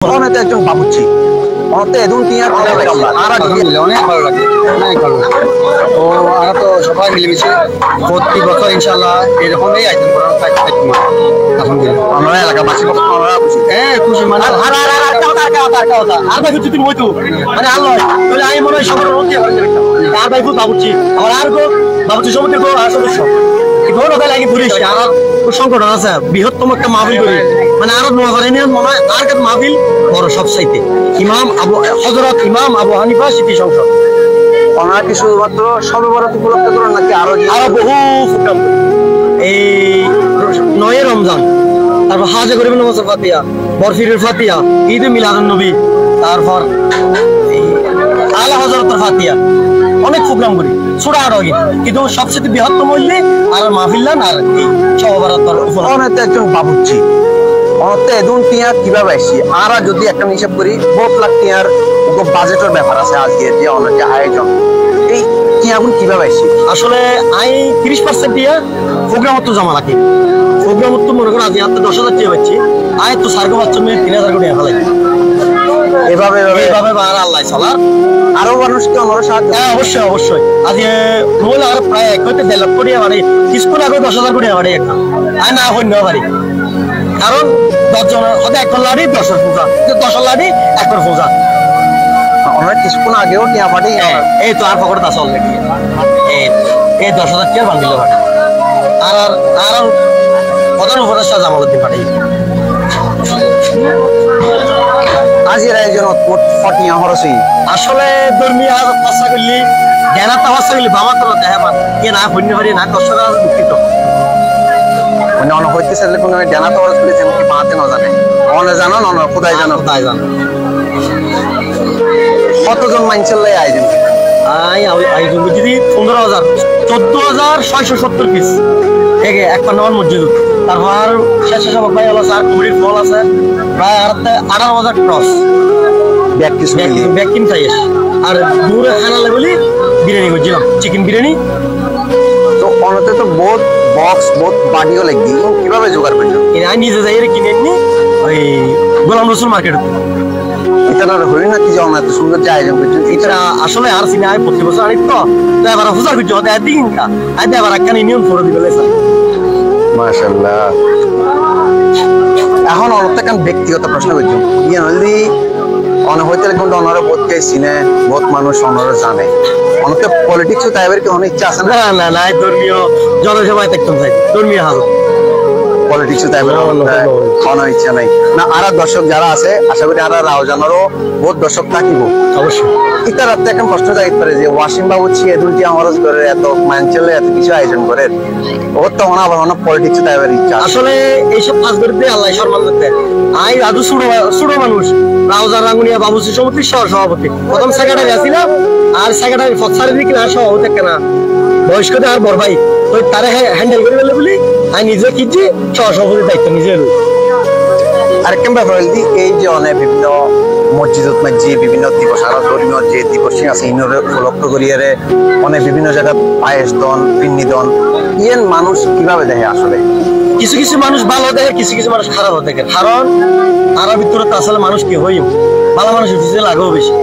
অনেক একজন বাবুর্চি অনেক ভালো লাগে তো আমরা তো সবাই মিলেমিশে প্রতি বছর ইনশাল্লাহ এরকমই আয়োজন করা আমরা এলাকাবাসী খুশি মানে আমি মনে হয় সবার আর ভাই বাবুর্চি আমার আর বাবুর্চি সমিতির সদস্য সংকট আছে বৃহত্তম একটা মাহফিল করি মানে আরো মনে হয় আর মাহফিল বড় সব চাইতে হযরত ইমাম আবু হানিফা স্মৃতি সংসদ ওনারা কি শুধুমাত্র সবে বরাত উপলক্ষে করেন নাকি আরো বহু প্রোগ্রাম এই 9 রমজান তারপর হাজে গরিব নওয়াজ ফাতিহা বরফিরের ফাতিহা ঈদ মিলাদুন নবী তারপর আলা হযরতের ফাতিহা অনেক প্রোগ্রাম করি ছোট আরো কিন্তু সবচেয়ে বৃহত্তম হইলে আর মাহফিল্লান আর এই সহবরাতর অনেক একজন বাবুর্চি অনেকটা এদুন টিয়ার কিভাবে আসছি আর যদি একটা হিসাব করি 4 লাখ টিয়ার বাজেটের ব্যাপার আছে আজকে যে অনেক আয়োজন এই টিয়াগুলো কিভাবে আসছি আসলে আই 30% টিয়া প্রোগ্রাম তো জমা রাখি প্রোগ্রাম তো মনে করো আজকে হাতে 10,000 টিয়া পাচ্ছি আয় তো সার্গো বাচ্চা মেয়ে 3,000 কোটি ফেলাই এভাবে আর আল্লাহ চলার আরো মানুষকে আমরা সাহায্য অবশ্যই অবশ্যই আজকে মূল আর প্রায় 1.5 লাখ কোটি মানে স্কুল আগে 10,000 কোটি মানে একটা আর না হইন পারি কারণ 10 জন হতে 1 লাড়ি 10 পূজা 10 লাড়ি 1 পূজা আমরা স্কুল আগেও টিয়া পাটি এই তো আর পকেটে আছে অলরেডি এই 10,000 টাকা বান্ডিল পাটি আর আর প্রধান উপদেষ্টা জামালউদ্দিন পাটি আজের আয়োজন ফটিয়া হরসি আসলে ধর্মীয় ভাষা করলি জ্ঞানাতা ভাষা করলি বাবা তো দেখাবান কে না হইনি পারি না দর্শকরা দুঃখিত মানে অন হইতেছে কোন জ্ঞানাতা ভাষা করলি যেমন বাতে না জানে অনে জানো না খোদাই জানো কতজন মানুষের লাই আয়োজন আয়োজন যদি 15,000 14,670 পিস থেকে এক পান্নামান মসজিদ তারপর শেষে সব ভাই হলো স্যার কুড়ির ফল আছে প্রায় 18,000 ক্রস ব্যাকিং চাইস আর দূরে খানা লেবলি বিরিয়ানি করছিলাম চিকেন বিরিয়ানি তো অনতে তো বহুত বক্স বহুত বাড়িও লাগবে কিভাবে জোগাড় করছো আমি নিজে যাই কিনে নি ওই গোলাম রসুল মার্কেট এটা হই না কি জানা এত সুন্দর যে আয়োজন করছেন এটা আসলে আর সিনে আয় প্রতি বছর আনি তো এবার হুজার করছো হতে একদিন কা আজ এবার একখান ইউনিয়ন করে দিবেন স্যার মাশাআল্লাহ এখন অনেকটা ব্যক্তিগত প্রশ্ন করছো ইয়ে হলি অনেক হইতে কিন্তু অনারা বোধ কে সিনে বহুত মানুষ অনারা জানে অনেকে পলিটিক্স তাইবের কি অনেক ইচ্ছা আছে না না না ধর্মীয় জনসভায় দেখতাম চাই ধর্মীয় হাল পলিটিক্স তাইবের কোনো ইচ্ছা নাই না আর দর্শক যারা আছে আশা করি আর রাও জানারও বহুত দর্শক থাকিব অবশ্যই এটা রাতে এখন প্রশ্ন যাইতে পারে যে ওয়াসিম বাবু ছিয়ে দুটি আমারজ করে এত মানচলে এত কিছু আয়োজন করে ওর তো আবার অনেক পলিটিক্স তাইবের ইচ্ছা আসলে এইসব কাজ করতে আল্লাহ সম্মান করতে আই আদু ছোট মানুষ রাউজার রাঙ্গুনিয়া বাবুসি সমিতির সভাপতি প্রথম সেক্রেটারি আছিলাম আর সেক্রেটারি ফসারি দিকে না সভাপতি কেনা বয়স্কদের আর বড় ভাই তো তারা হ্যান্ডেল করে ফেলে বলি আমি নিজে কিনছি সভাপতির দায়িত্ব নিজে আরেকটা ব্যাপার এই যে অনেক বিভিন্ন মসজিদত মাঝে বিভিন্ন দিবস আরো ধর্মীয় যে দিবস আছে ইনরে উপলক্ষ করিয়ে অনেক বিভিন্ন জায়গায় পায়েস দন পিন্নি দন ইয়েন মানুষ কিভাবে দেখে আসলে কিছু কিছু মানুষ ভালো দেখে কিছু কিছু মানুষ খারাপ দেখে কারণ আরো ভিতরে আসলে মানুষ কি হই ভালো মানুষ লাগেও বেশি